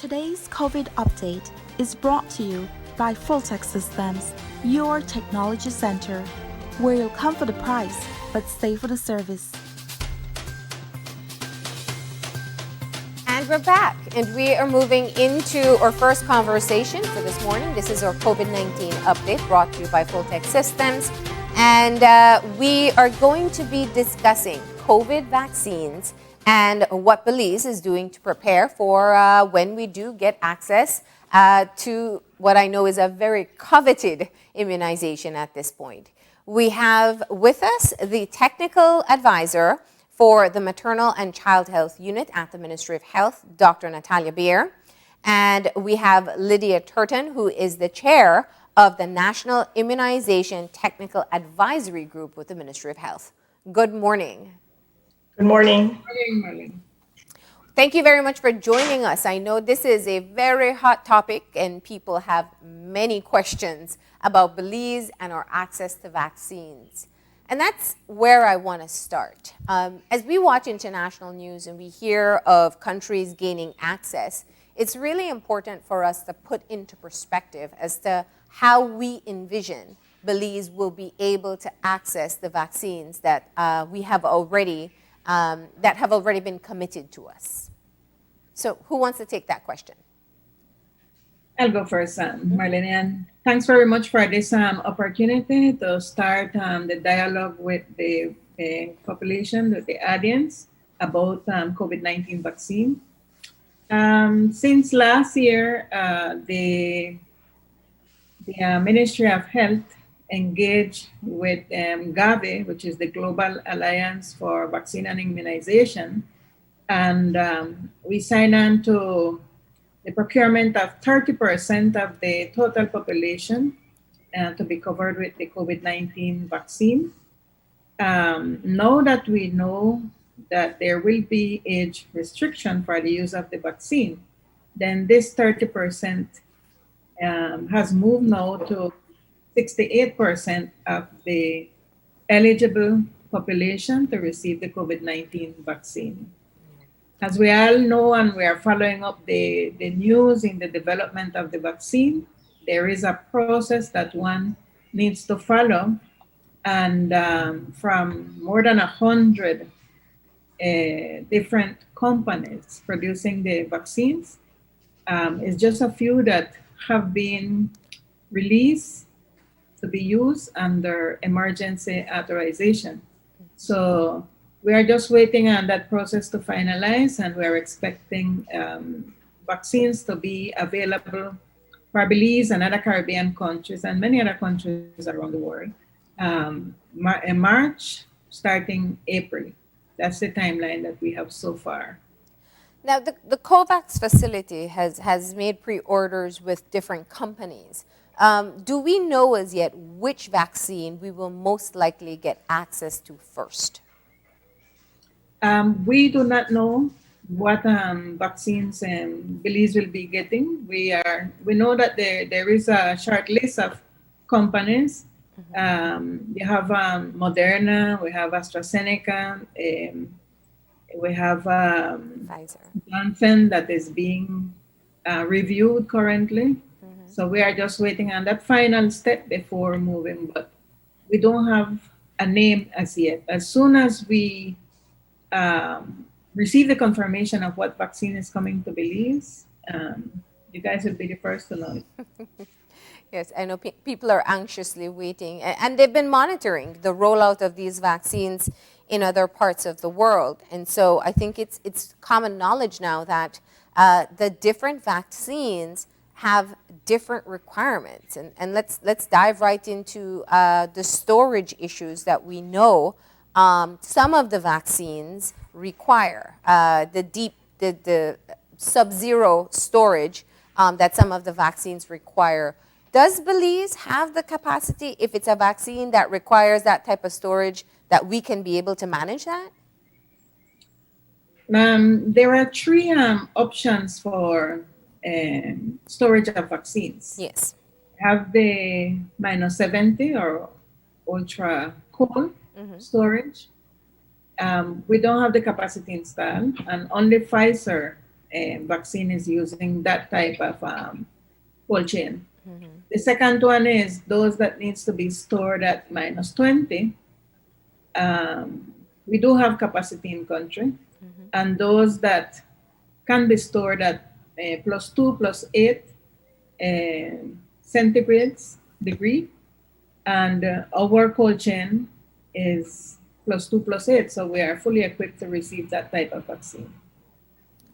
Today's COVID update is brought to you by Fulltech Systems, your technology center, where you'll come for the price but stay for the service. And we're back, and we are moving into our first conversation for this morning. This is our COVID-19 update brought to you by Fulltech Systems. And we are going to be discussing COVID vaccines and what Belize is doing to prepare for when we do get access to what I know is a very coveted immunization at this point. We have with us the technical advisor for the Maternal and Child Health Unit at the Ministry of Health, Dr. Natalia Beer. And we have Lydia Turton, who is the chair of the National Immunization Technical Advisory Group with the Ministry of Health. Good morning. Good morning. Good morning. Thank you very much for joining us. I know this is a very hot topic and people have many questions about Belize and our access to vaccines. And that's where I want to start. As we watch international news and we hear of countries gaining access, it's really important for us to put into perspective as to how we envision Belize will be able to access the vaccines that we have already that have already been committed to us. So who wants to take that question? I'll go first, Marlene. And thanks very much for this opportunity to start the dialogue with the population, with the audience about COVID-19 vaccine. Since last year, the Ministry of Health engaged with Gavi, which is the Global Alliance for Vaccine and Immunization, and we signed on to the procurement of 30% of the total population to be covered with the COVID-19 vaccine. Now that we know that there will be age restriction for the use of the vaccine, then this 30% has moved now to 68% of the eligible population to receive the COVID-19 vaccine. As we all know, and we are following up the news in the development of the vaccine, there is a process that one needs to follow. And from more than 100 different companies producing the vaccines, it's just a few that have been released to be used under emergency authorization. So we are just waiting on that process to finalize, and we're expecting vaccines to be available for Belize and other Caribbean countries and many other countries around the world in March, starting April. That's the timeline that we have so far. Now, the COVAX facility has made pre-orders with different companies. Do we know as yet which vaccine we will most likely get access to first? We do not know what vaccines Belize will be getting. We know that there is a short list of companies. You have Moderna, we have AstraZeneca, we have Johnson that is being reviewed currently. So we are just waiting on that final step before moving, but we don't have a name as yet. As soon as we receive the confirmation of what vaccine is coming to Belize, you guys will be the first to know it. Yes, I know people are anxiously waiting, and they've been monitoring the rollout of these vaccines in other parts of the world. And so I think it's common knowledge now that the different vaccines have different requirements. And let's dive right into the storage issues that we know some of the vaccines require, the sub-zero storage that some of the vaccines require. Does Belize have the capacity, if it's a vaccine that requires that type of storage, that we can be able to manage that? There are three options for storage of vaccines. Yes. Have the -70 or ultra cold storage. We don't have the capacity installed, and only Pfizer vaccine is using that type of cold chain. The second one is those that needs to be stored at -20. We do have capacity in country, and those that can be stored at +2, +8 centigrades degree, and our cold chain is +2, +8, so we are fully equipped to receive that type of vaccine.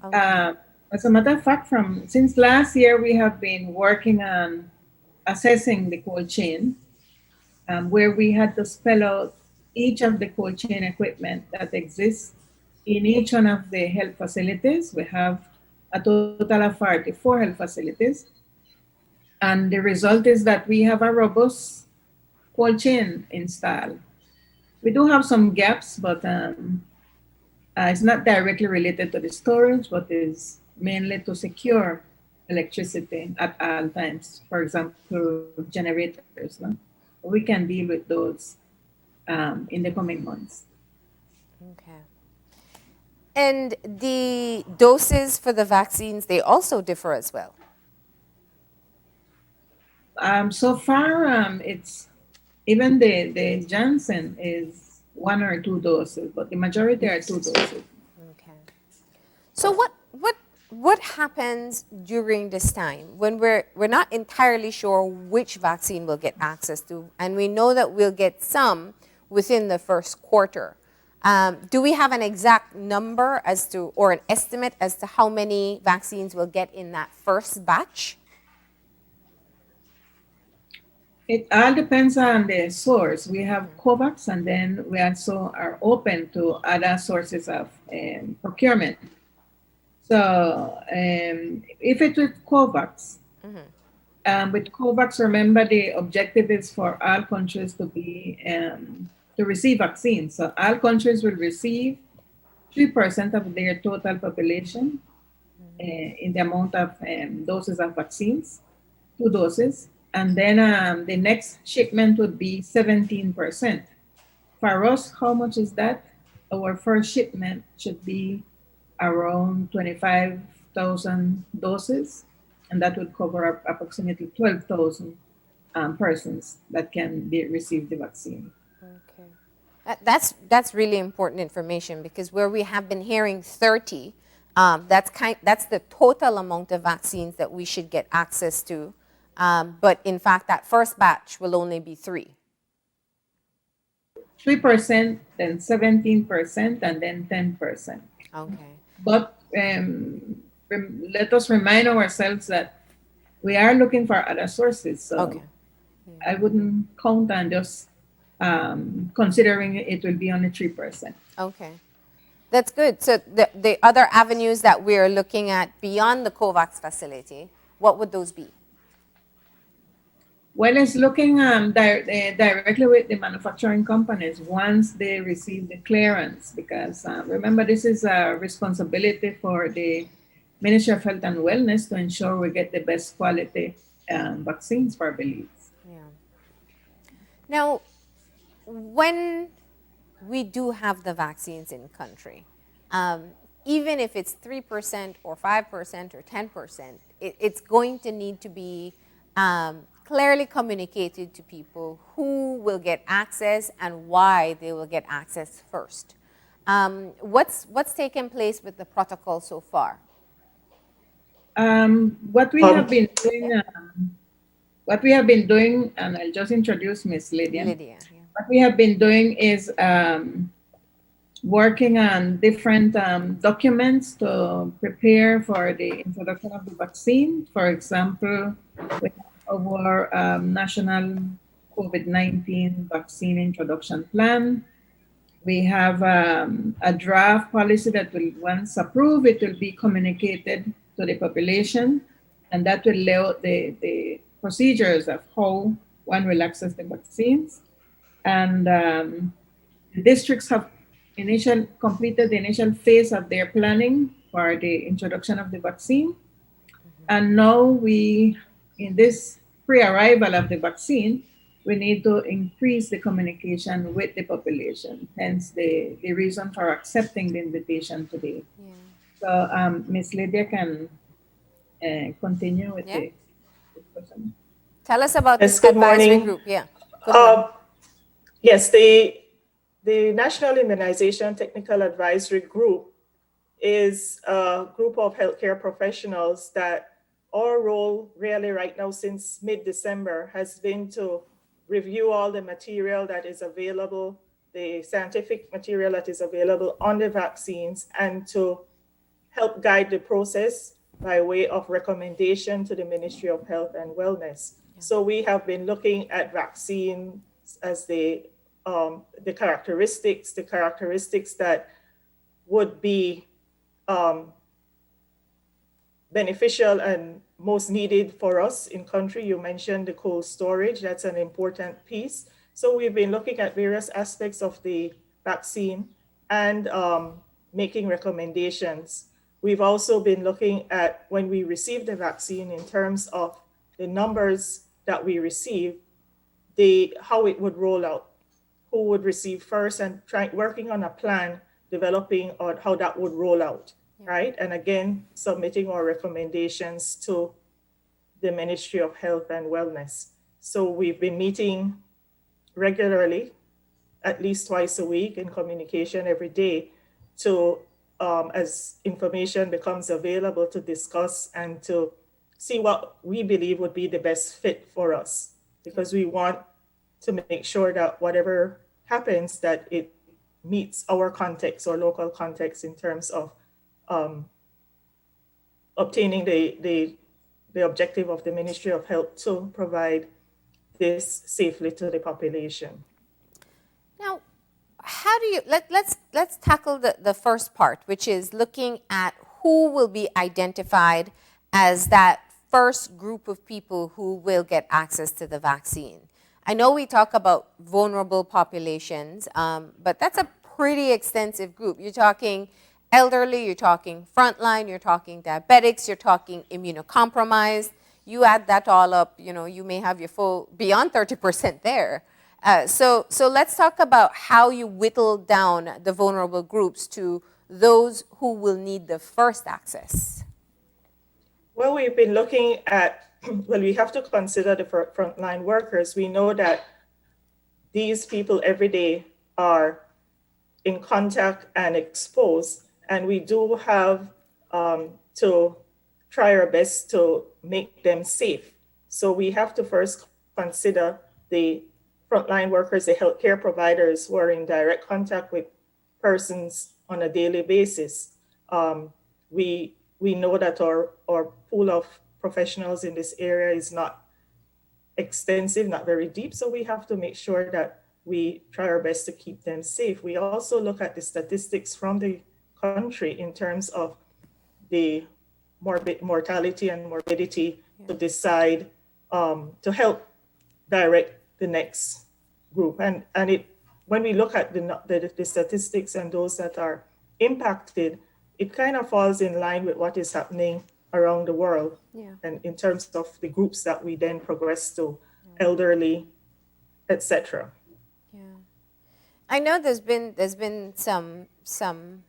Okay. As a matter of fact, since last year, we have been working on assessing the cold chain, where we had to spell out each of the cold chain equipment that exists in each one of the health facilities. We have a total of 44 health facilities. And the result is that we have a robust cold chain installed. We do have some gaps, but it's not directly related to the storage, but is mainly to secure electricity at all times. For example, generators. No? We can deal with those in the coming months. Okay. And the doses for the vaccines, they also differ as well. So far, it's even the Janssen is 1 or 2 doses, but the majority are 2 doses. Okay. So what happens during this time when we're not entirely sure which vaccine we'll get access to, and we know that we'll get some within the first quarter? Do we have an exact number as to, or an estimate as to how many vaccines we'll get in that first batch? It all depends on the source. We have COVAX, and then we also are open to other sources of procurement. So if it's with COVAX, remember the objective is for all countries to be to receive vaccines. So all countries will receive 3% of their total population in the amount of doses of vaccines, 2 doses. And then the next shipment would be 17%. For us, how much is that? Our first shipment should be around 25,000 doses, and that would cover approximately 12,000 persons that can receive the vaccine. Okay. That's really important information, because where we have been hearing 30, that's the total amount of vaccines that we should get access to. But in fact, that first batch will only be 3%, then 17%, and then 10%. Okay. But let us remind ourselves that we are looking for other sources. So Okay. I wouldn't count on just considering it will be only 3%. Okay. That's good. So the other avenues that we're looking at beyond the COVAX facility, what would those be? Well, it's looking directly with the manufacturing companies once they receive the clearance, because remember, this is a responsibility for the Ministry of Health and Wellness to ensure we get the best quality vaccines for Belize. Yeah. Now, when we do have the vaccines in country, even if it's 3% or 5% or 10%, it's going to need to be clearly communicated to people who will get access and why they will get access first. What's taken place with the protocol so far? What we have been doing, and I'll just introduce Miss Lydia. Lydia, yeah. What we have been doing is working on different documents to prepare for the introduction of the vaccine. For example, we have our national COVID-19 vaccine introduction plan. We have a draft policy that will, once approved, it will be communicated to the population, and that will lay out the procedures of how one will access the vaccines. And the districts have completed the initial phase of their planning for the introduction of the vaccine. And now in this pre-arrival of the vaccine, we need to increase the communication with the population, hence the reason for accepting the invitation today. Yeah. So Ms. Lydia can continue with Yeah. the discussion. Tell us about Yes, this good advisory morning. group. Yeah. Good morning. Yes, the National Immunization Technical Advisory Group is a group of healthcare professionals that our role really right now since mid-December has been to review all the material that is available, the scientific material that is available on the vaccines, and to help guide the process by way of recommendation to the Ministry of Health and Wellness. So we have been looking at vaccines as the characteristics that would be beneficial and most needed for us in country. You mentioned the cold storage, that's an important piece. So we've been looking at various aspects of the vaccine and making recommendations. We've also been looking at when we receive the vaccine in terms of the numbers that we receive, how it would roll out, who would receive first, and working on a plan, developing on how that would roll out, right? And again, submitting our recommendations to the Ministry of Health and Wellness. So we've been meeting regularly, at least twice a week, in communication every day to, as information becomes available, to discuss and to see what we believe would be the best fit for us, because we want to make sure that whatever happens, that it meets our context or local context in terms of obtaining the objective of the Ministry of Health to provide this safely to the population. Now, how do you, let's tackle the first part, which is looking at who will be identified as that first group of people who will get access to the vaccine. I know we talk about vulnerable populations, but that's a pretty extensive group. You're talking elderly, you're talking frontline, you're talking diabetics, you're talking immunocompromised. You add that all up, you may have your full, beyond 30% there. So let's talk about how you whittle down the vulnerable groups to those who will need the first access. Well, we've been looking at, well, we have to consider the frontline workers. We know that these people every day are in contact and exposed, and we do have to try our best to make them safe. So we have to first consider the frontline workers, the healthcare providers who are in direct contact with persons on a daily basis. We know that our pool of professionals in this area is not extensive, not very deep, so we have to make sure that we try our best to keep them safe. We also look at the statistics from the country in terms of the mortality and morbidity to decide to help direct the next group. And when we look at the statistics and those that are impacted, it kind of falls in line with what is happening around the world. And in terms of the groups that we then progress to, elderly, etc. Yeah, I know there's been some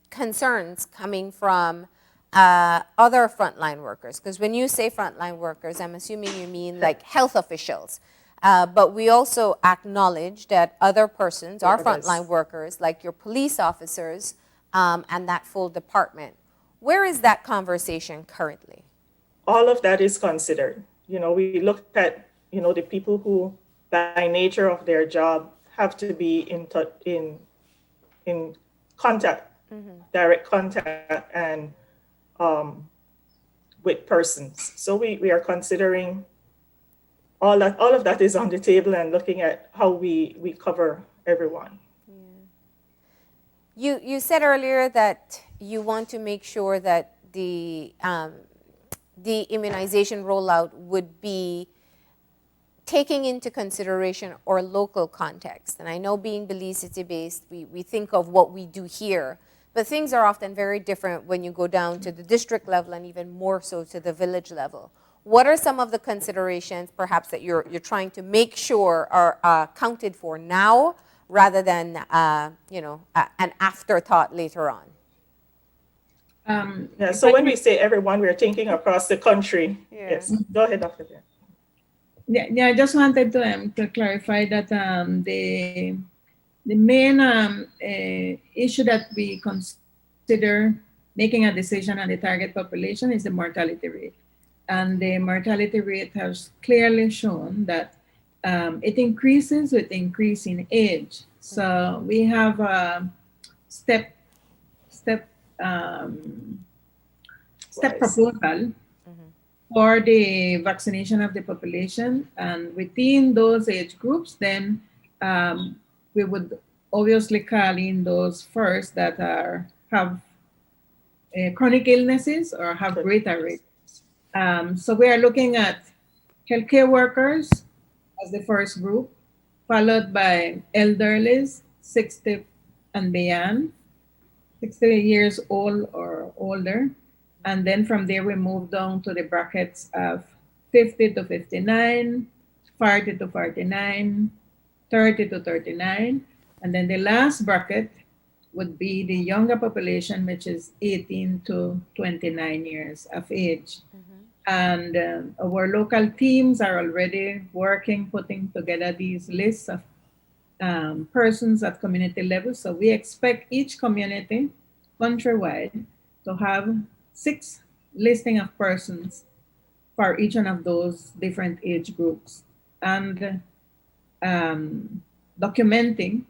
concerns coming from other frontline workers, because when you say frontline workers, I'm assuming you mean like health officials. But we also acknowledge that other persons are frontline workers, like your police officers and that full department. Where is that conversation currently? All of that is considered. We look at, the people who, by nature of their job, have to be in contact, direct contact, and with persons. So we are considering all of that is on the table and looking at how we cover everyone. You said earlier that you want to make sure that the immunization rollout would be taking into consideration our local context. And I know, being Belize City-based, we think of what we do here, but things are often very different when you go down to the district level and even more so to the village level. What are some of the considerations perhaps that you're trying to make sure are accounted for now rather than an afterthought later on? Yeah, if so I when may- we say everyone, we're thinking across the country. Yeah. Yes, go ahead, Dr. Jen. yeah, I just wanted to clarify that the main issue that we consider making a decision on the target population is the mortality rate. And the mortality rate has clearly shown that it increases with increasing age. So we have a step step step Wise. proposal for the vaccination of the population, and within those age groups, then we would obviously call in those first that have chronic illnesses or have Good. greater risks. So we are looking at healthcare workers as the first group, followed by elderlies, 60 and beyond, 60 years old or older. And then from there, we move down to the brackets of 50 to 59, 40 to 49, 30 to 39. And then the last bracket would be the younger population, which is 18 to 29 years of age. And our local teams are already working, putting together these lists of persons at community level. So we expect each community countrywide to have 6 listing of persons for each one of those different age groups, and documenting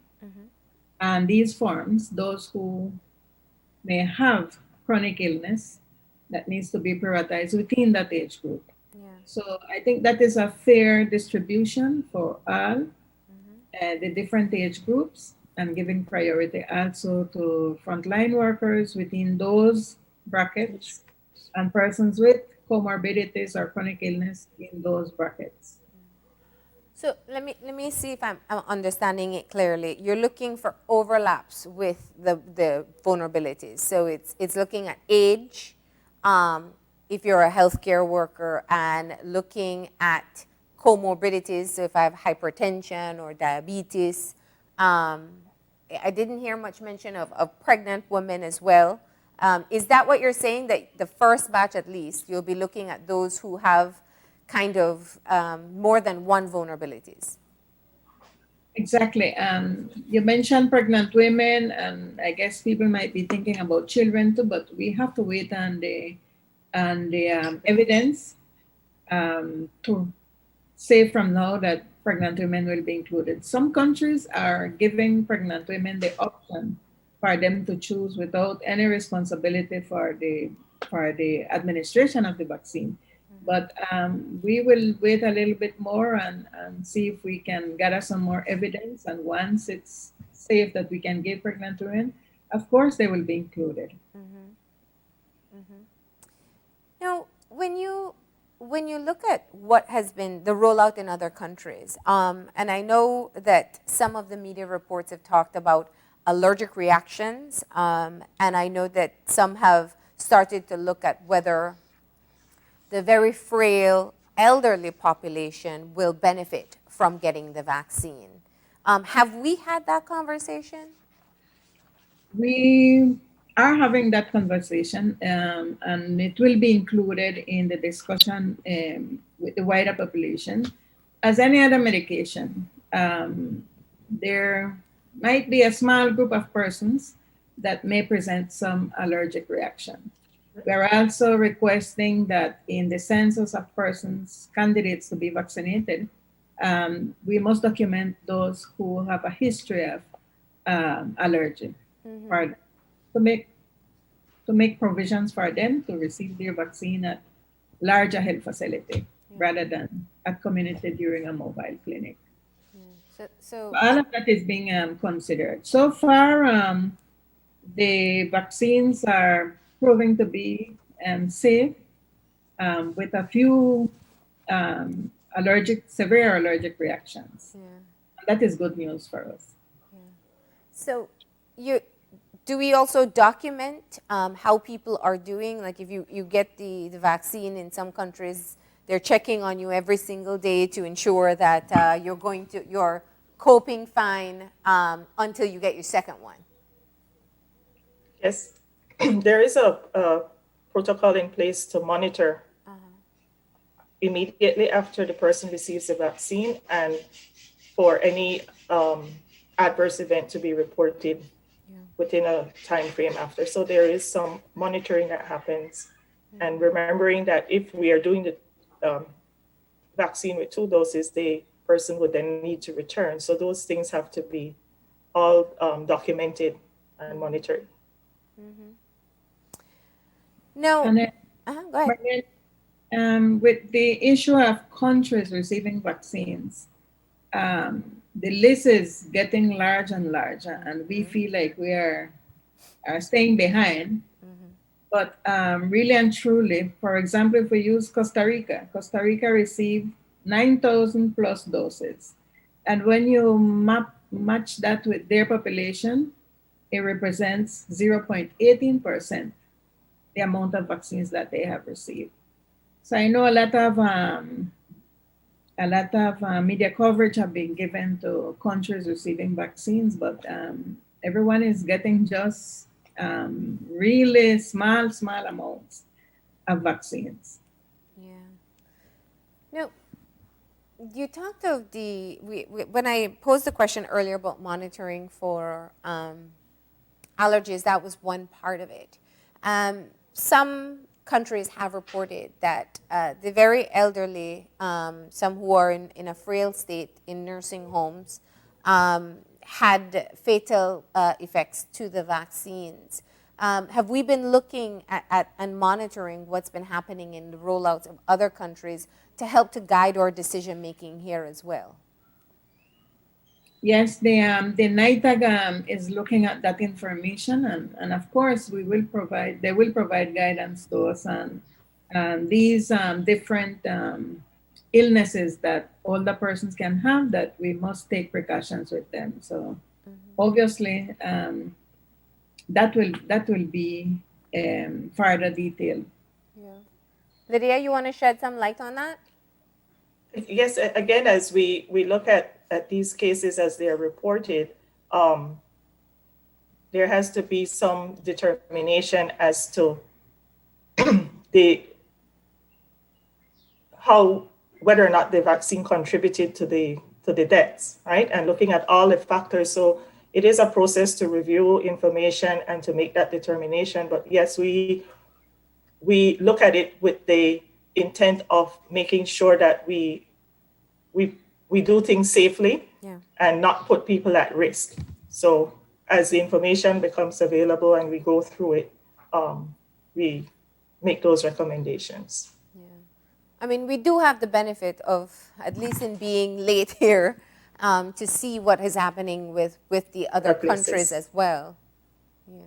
on these forms those who may have chronic illness that needs to be prioritized within that age group. Yeah. So I think that is a fair distribution for all the different age groups, and giving priority also to frontline workers within those brackets and persons with comorbidities or chronic illness in those brackets. So let me see if I'm understanding it clearly. You're looking for overlaps with the vulnerabilities. So it's looking at age, if you're a healthcare worker, and looking at comorbidities. So if I have hypertension or diabetes, I didn't hear much mention of pregnant women as well. Is that what you're saying, that the first batch at least, you'll be looking at those who have kind of more than one vulnerabilities? Exactly. You mentioned pregnant women, and I guess people might be thinking about children too, but we have to wait on the evidence to say from now that pregnant women will be included. Some countries are giving pregnant women the option for them to choose without any responsibility for the administration of the vaccine. But we will wait a little bit more and see if we can gather some more evidence. And once it's safe that we can give pregnant women, of course they will be included. Now, when you look at what has been the rollout in other countries, and I know that some of the media reports have talked about allergic reactions, and I know that some have started to look at whether the very frail elderly population will benefit from getting the vaccine. Have we had that conversation? We are having that conversation, and it will be included in the discussion with the wider population. As any other medication, there might be a small group of persons that may present some allergic reaction. We are also requesting that in the census of persons, candidates to be vaccinated, we must document those who have a history of allergy, for, to make provisions for them to receive their vaccine at larger health facility rather than at community during a mobile clinic. So All of that is being considered. So far, the vaccines are proving to be safe, with a few severe allergic reactions. That is good news for us. So do we also document how people are doing? Like if you get the vaccine, in some countries, they're checking on you every single day to ensure that you're coping fine until you get your second one. Yes. there is a protocol in place to monitor immediately after the person receives the vaccine, and for any adverse event to be reported within a time frame after. So there is some monitoring that happens, and remembering that if we are doing the vaccine with 2 doses, the person would then need to return. So those things have to be all documented and monitored. Now, And then, go ahead. but then, with the issue of countries receiving vaccines, the list is getting larger and larger, and we feel like we are staying behind. But really and truly, for example, if we use Costa Rica received 9,000 plus doses. And when you match that with their population, it represents 0.18% the amount of vaccines that they have received. So I know a lot of media coverage have been given to countries receiving vaccines, but everyone is getting just really small amounts of vaccines. Yeah. Now, you talked of when I posed the question earlier about monitoring for allergies, that was one part of it. Some countries have reported that the very elderly, some who are in a frail state in nursing homes, had fatal effects to the vaccines. Have we been looking at and monitoring what's been happening in the rollouts of other countries to help to guide our decision making here as well? Yes, the NITAG is looking at that information, and of course they will provide guidance to us on these different illnesses that older persons can have, that we must take precautions with them. So obviously that will be further detailed. Yeah. Lydia, you want to shed some light on that? Yes, again, as we look at these cases as they're reported, there has to be some determination as to whether or not the vaccine contributed to the deaths, right? And looking at all the factors. So it is a process to review information and to make that determination. But yes, we look at it with the intent of making sure that we do things safely and not put people at risk. So as the information becomes available and we go through it, we make those recommendations. Yeah. I mean, we do have the benefit of, at least in being late here, to see what is happening with the other countries as well. Yeah.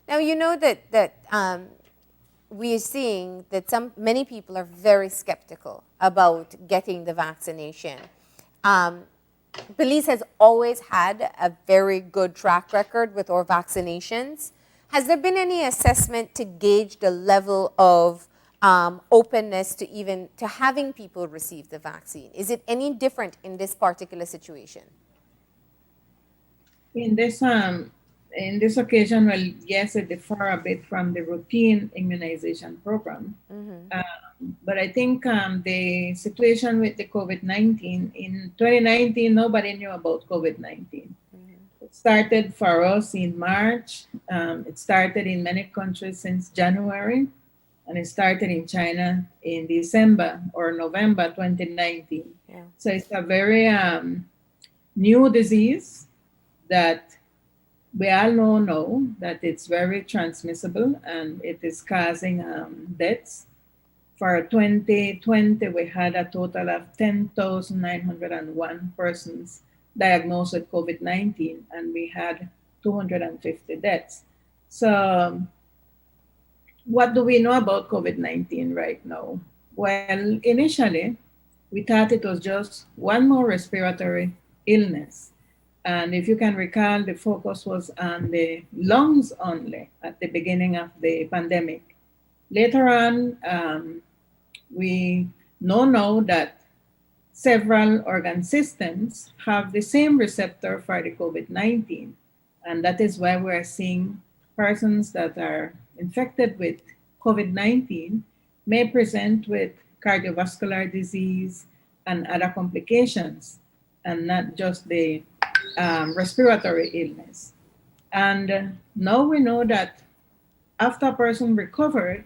Now, you know that we are seeing that many people are very skeptical about getting the vaccination. Belize has always had a very good track record with our vaccinations. Has there been any assessment to gauge the level of openness to having people receive the vaccine? Is it any different in this particular situation? In this occasion, well, yes, it differs a bit from the routine immunization program. But I think the situation with the COVID-19, in 2019, nobody knew about COVID-19. It started for us in March. It started in many countries since January, and it started in China in December or November 2019. Yeah. So it's a very new disease that we all know that it's very transmissible and it is causing deaths. For 2020, we had a total of 10,901 persons diagnosed with COVID-19, and we had 250 deaths. So what do we know about COVID-19 right now? Well, initially, we thought it was just one more respiratory illness. And if you can recall, the focus was on the lungs only at the beginning of the pandemic. Later on, we know now that several organ systems have the same receptor for the COVID-19. And that is why we're seeing persons that are infected with COVID-19 may present with cardiovascular disease and other complications, and not just the respiratory illness. And now we know that after a person recovered,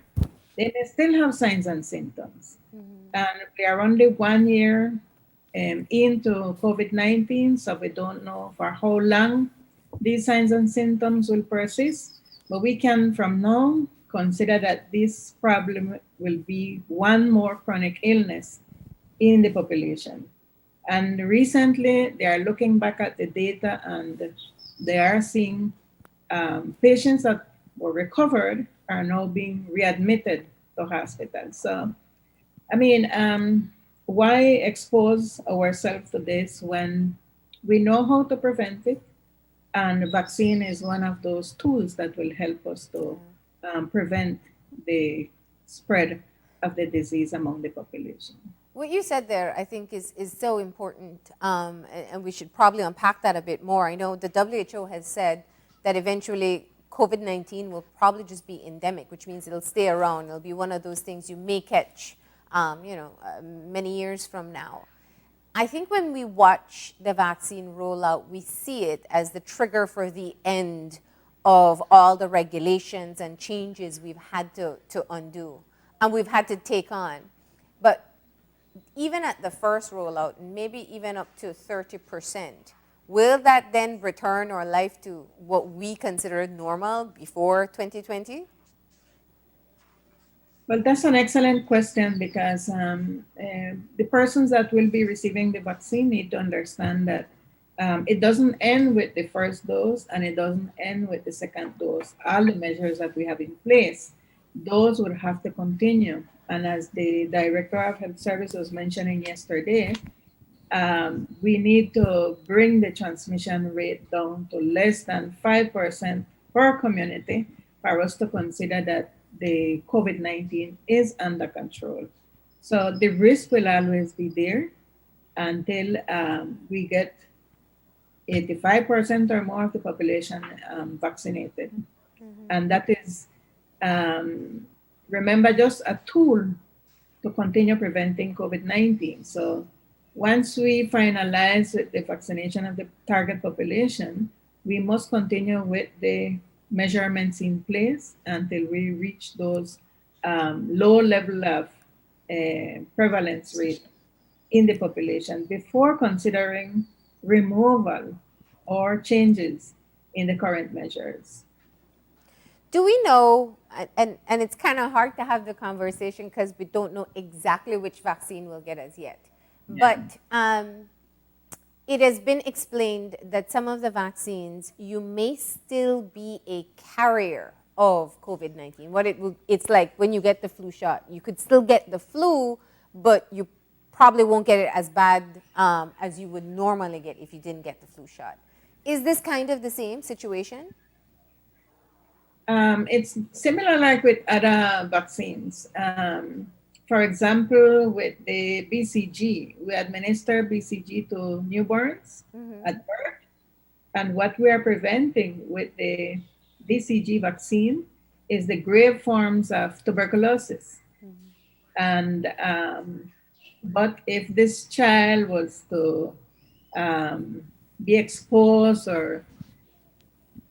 they may still have signs and symptoms. And we are only 1 year into COVID-19, so we don't know for how long these signs and symptoms will persist. But we can, from now, consider that this problem will be one more chronic illness in the population. And recently, they are looking back at the data and they are seeing patients that were recovered are now being readmitted to hospitals. So, I mean, why expose ourselves to this when we know how to prevent it? And vaccine is one of those tools that will help us to prevent the spread of the disease among the population. What you said there, I think, is so important, and we should probably unpack that a bit more. I know the WHO has said that eventually COVID-19 will probably just be endemic, which means it'll stay around. It'll be one of those things you may catch, many years from now. I think when we watch the vaccine rollout, we see it as the trigger for the end of all the regulations and changes we've had to undo and we've had to take on. But even at the first rollout, maybe even up to 30%, will that then return our life to what we considered normal before 2020? Well, that's an excellent question because the persons that will be receiving the vaccine need to understand that it doesn't end with the first dose and it doesn't end with the second dose. All the measures that we have in place, those would have to continue. And as the Director of Health Service was mentioning yesterday, we need to bring the transmission rate down to less than 5% per community for us to consider that the COVID-19 is under control. So the risk will always be there until we get 85% or more of the population vaccinated. And that is, remember, just a tool to continue preventing COVID-19. So once we finalize the vaccination of the target population, we must continue with the measurements in place until we reach those low level of prevalence rate in the population before considering removal or changes in the current measures. Do we know, and it's kind of hard to have the conversation because we don't know exactly which vaccine we'll get as yet, but it has been explained that some of the vaccines, you may still be a carrier of COVID-19. It's like when you get the flu shot, you could still get the flu, but you probably won't get it as bad as you would normally get if you didn't get the flu shot. Is this kind of the same situation? It's similar like with other vaccines. For example, with the BCG, we administer BCG to newborns at birth. And what we are preventing with the BCG vaccine is the grave forms of tuberculosis. And but if this child was to be exposed or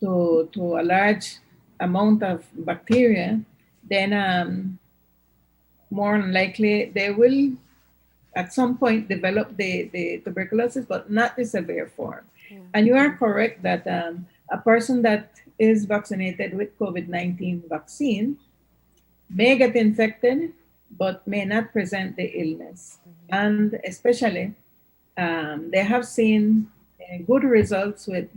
to a large amount of bacteria, then more than likely they will at some point develop the tuberculosis, but not the severe form. And you are correct that a person that is vaccinated with COVID-19 vaccine may get infected, but may not present the illness. And especially, they have seen good results with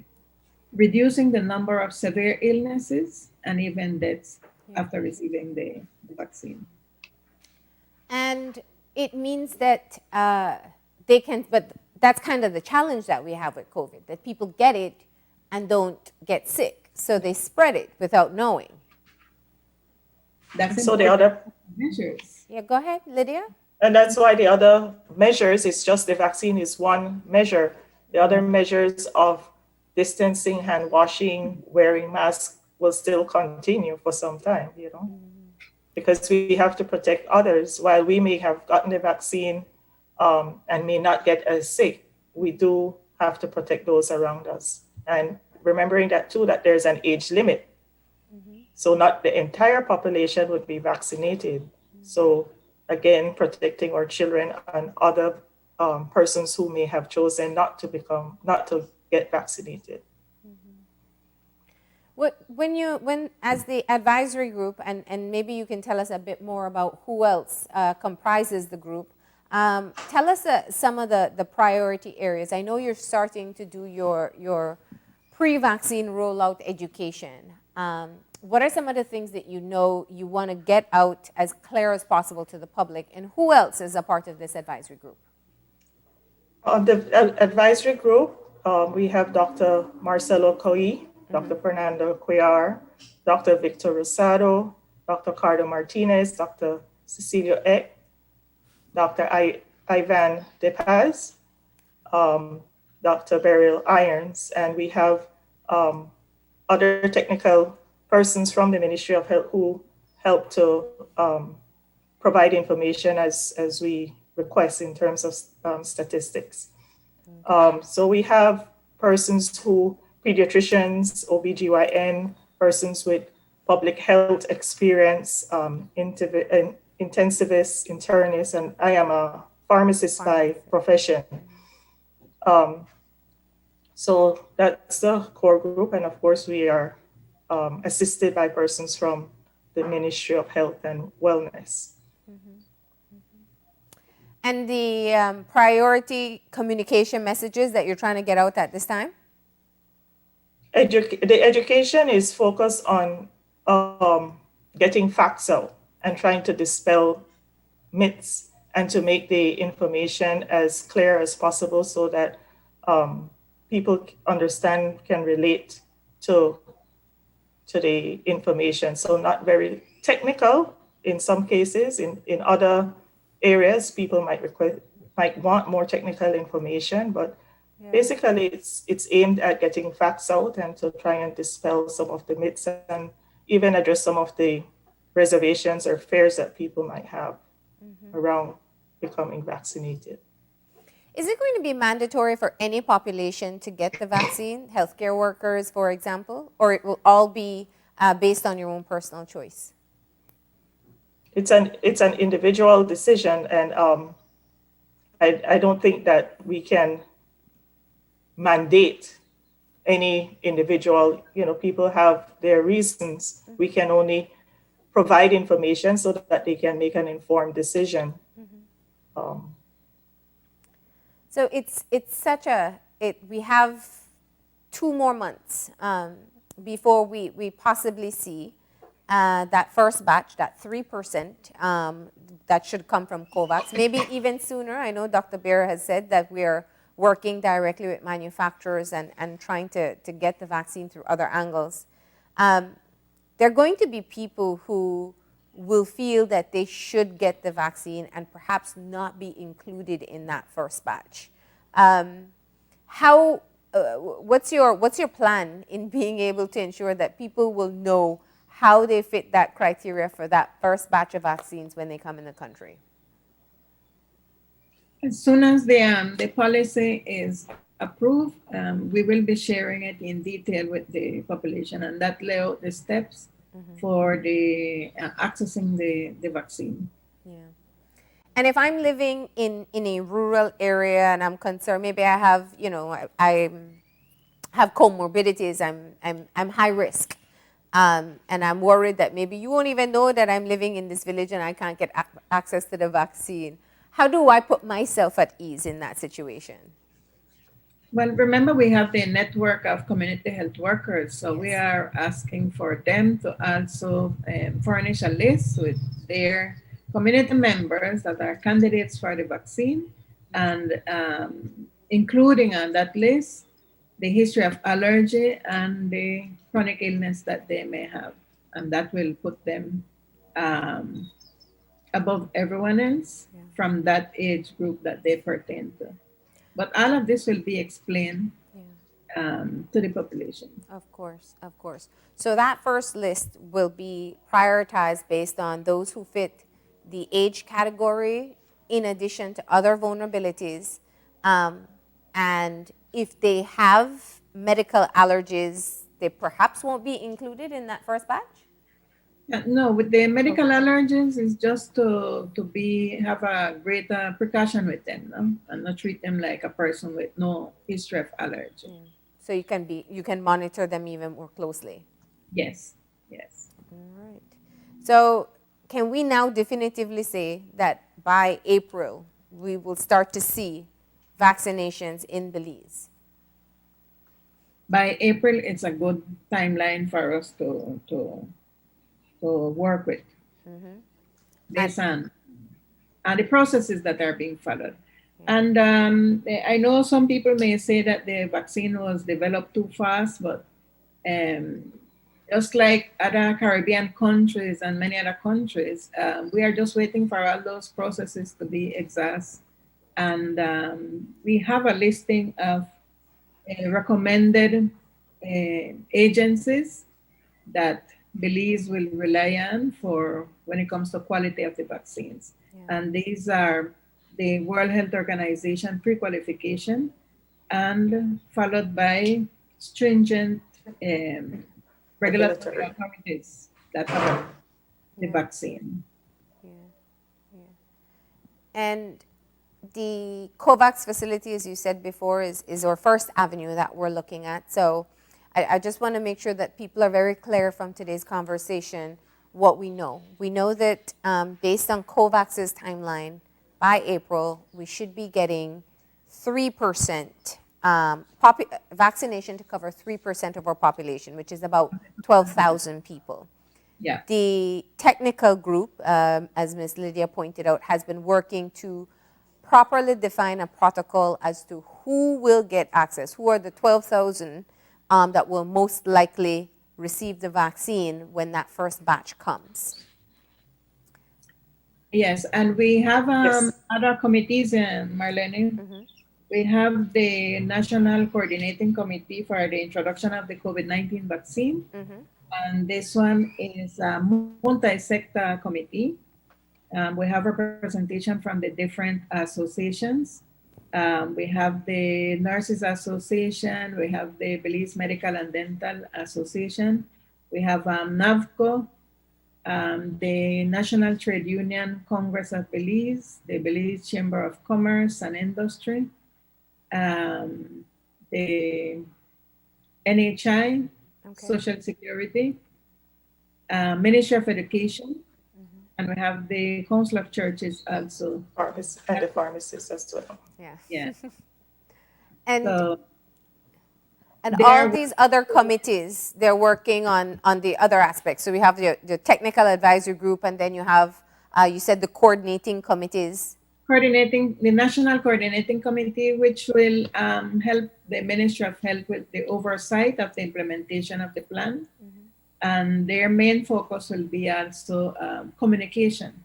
reducing the number of severe illnesses and even deaths after receiving the vaccine. And it means that they can, but that's kind of the challenge that we have with COVID, that people get it and don't get sick. So they spread it without knowing. That's so the other measures. Yeah, go ahead, Lydia. And that's why the other measures, it's just the vaccine is one measure. The other measures of distancing, hand washing, wearing masks, will still continue for some time, because we have to protect others. While we may have gotten the vaccine and may not get as sick, we do have to protect those around us. And remembering that too, that there's an age limit. So not the entire population would be vaccinated. So again, protecting our children and other persons who may have chosen not to get vaccinated. When as the advisory group, and maybe you can tell us a bit more about who else comprises the group, tell us some of the priority areas. I know you're starting to do your pre-vaccine rollout education. What are some of the things that you know you want to get out as clear as possible to the public, and who else is a part of this advisory group? On the advisory group, we have Dr. Marcelo Coy, Dr. Fernando Cuellar, Dr. Victor Rosado, Dr. Cardo Martinez, Dr. Cecilio Eck, Dr. Ivan De Paz, Dr. Beryl Irons, and we have other technical persons from the Ministry of Health who help to provide information as we request in terms of statistics. So we have persons pediatricians, OBGYN, persons with public health experience, intensivists, internists, and I am a pharmacist by profession. So that's the core group. And of course, we are assisted by persons from the Ministry of Health and Wellness. And the priority communication messages that you're trying to get out at this time? The education is focused on getting facts out and trying to dispel myths and to make the information as clear as possible so that people understand, can relate to the information. So not very technical in some cases. In other areas, people might want more technical information, but basically it's aimed at getting facts out and to try and dispel some of the myths and even address some of the reservations or fears that people might have around becoming vaccinated. Is it going to be mandatory for any population to get the vaccine, healthcare workers, for example, or it will all be based on your own personal choice? It's an individual decision, and I don't think that we can mandate any individual. People have their reasons. We can only provide information so that they can make an informed decision. So we have 2 more months before we possibly see that first batch, that 3% that should come from COVAX, maybe even sooner. I know Dr. Beer has said that we are working directly with manufacturers and trying to get the vaccine through other angles. There are going to be people who will feel that they should get the vaccine and perhaps not be included in that first batch. What's your plan in being able to ensure that people will know how they fit that criteria for that first batch of vaccines when they come in the country? As soon as the policy is approved, we will be sharing it in detail with the population, and that lay out the steps for the accessing the vaccine. Yeah. And if I'm living in a rural area and I'm concerned, maybe I have, I have comorbidities, I'm high risk, and I'm worried that maybe you won't even know that I'm living in this village and I can't get access to the vaccine. How do I put myself at ease in that situation? Well, remember, we have the network of community health workers, so we are asking for them to also furnish a list with their community members that are candidates for the vaccine, and including on that list the history of allergy and the chronic illness that they may have, and that will put them above everyone else from that age group that they pertain to. But all of this will be explained to the population. Of course, of course. So that first list will be prioritized based on those who fit the age category in addition to other vulnerabilities. And if they have medical allergies, they perhaps won't be included in that first batch? No, with the medical allergens, it's just to have a greater precaution with them, no? And not treat them like a person with no history of allergy. So you can monitor them even more closely. Yes, yes. All right. So can we now definitively say that by April we will start to see vaccinations in Belize? By April, it's a good timeline for us to work with, based on the processes that are being followed. And I know some people may say that the vaccine was developed too fast, but just like other Caribbean countries and many other countries, we are just waiting for all those processes to be exhausted. And we have a listing of recommended agencies that Belize will rely on for when it comes to quality of the vaccines. And these are the World Health Organization pre-qualification, and followed by stringent regulatory authorities that have the vaccine. And the COVAX facility, as you said before, is our first avenue that we're looking at. So I just want to make sure that people are very clear from today's conversation what we know. We know that based on COVAX's timeline, by April, we should be getting 3% vaccination to cover 3% of our population, which is about 12,000 people. Yeah. The technical group, as Ms. Lydia pointed out, has been working to properly define a protocol as to who will get access, who are the 12,000 that will most likely receive the vaccine when that first batch comes. Yes, and we have other committees, Marlene. We have the National Coordinating Committee for the introduction of the COVID-19 vaccine. And this one is a multi-sector committee. We have representation from the different associations. We have the Nurses Association, we have the Belize Medical and Dental Association, we have NAVCO, the National Trade Union Congress of Belize, the Belize Chamber of Commerce and Industry, the NHI, Social Security, Ministry of Education, and we have the Council of Churches also. And the pharmacists as well. Yeah. And all these other committees, they're working on the other aspects. So we have the technical advisory group, and then you have, you said the coordinating committees. The National Coordinating Committee, which will help the Ministry of Health with the oversight of the implementation of the plan. And their main focus will be also communication.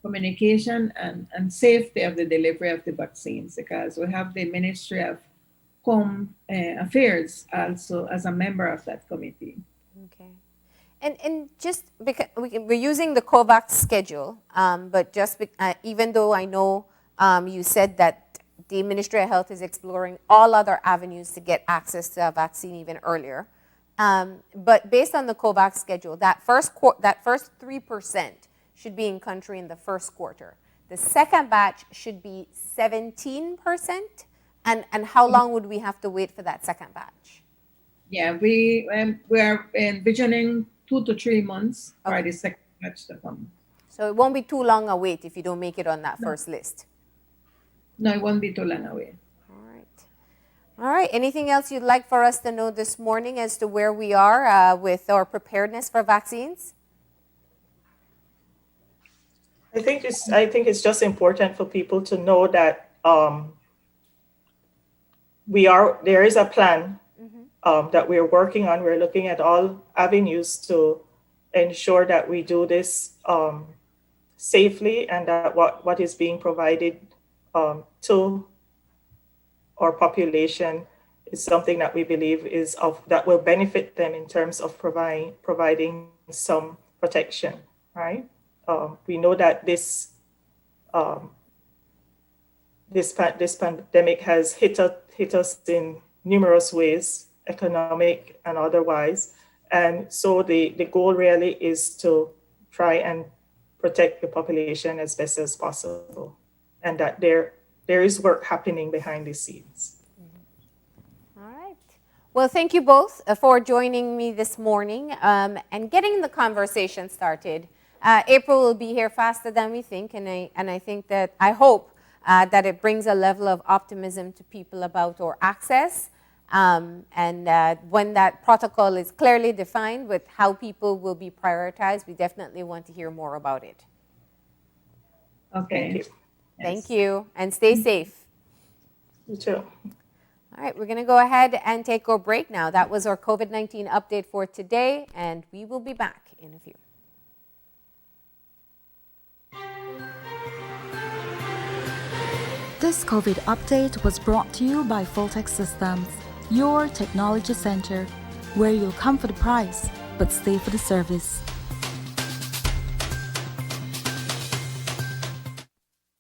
Communication and safety of the delivery of the vaccines, because we have the Ministry of Home Affairs also as a member of that committee. Okay. And just because we're using the COVAX schedule, but just even though I know you said that the Ministry of Health is exploring all other avenues to get access to a vaccine even earlier, but based on the COVAX schedule, that first 3% should be in country in the first quarter. The second batch should be 17%. And how long would we have to wait for that second batch? Yeah, we are envisioning 2 to 3 months for the second batch to come. So it won't be too long a wait if you don't make it on that first list. No, it won't be too long a wait. All right. Anything else you'd like for us to know this morning as to where we are with our preparedness for vaccines? I think it's just important for people to know that there is a plan that we're working on. We're looking at all avenues to ensure that we do this safely, and that what is being provided to our population is something that we believe is that will benefit them in terms of providing some protection, right? We know that this pandemic has hit us in numerous ways, economic and otherwise. And so the goal really is to try and protect the population as best as possible, and that there is work happening behind the scenes. All right. Well, thank you both for joining me this morning and getting the conversation started. April will be here faster than we think, and I hope that it brings a level of optimism to people about our access. When that protocol is clearly defined with how people will be prioritized, we definitely want to hear more about it. Okay. Thank you. Thank you, and stay safe. You too. All right, we're going to go ahead and take our break now. That was our COVID-19 update for today, and we will be back in a few. This COVID update was brought to you by Fulltech Systems, your technology center, where you'll come for the price, but stay for the service.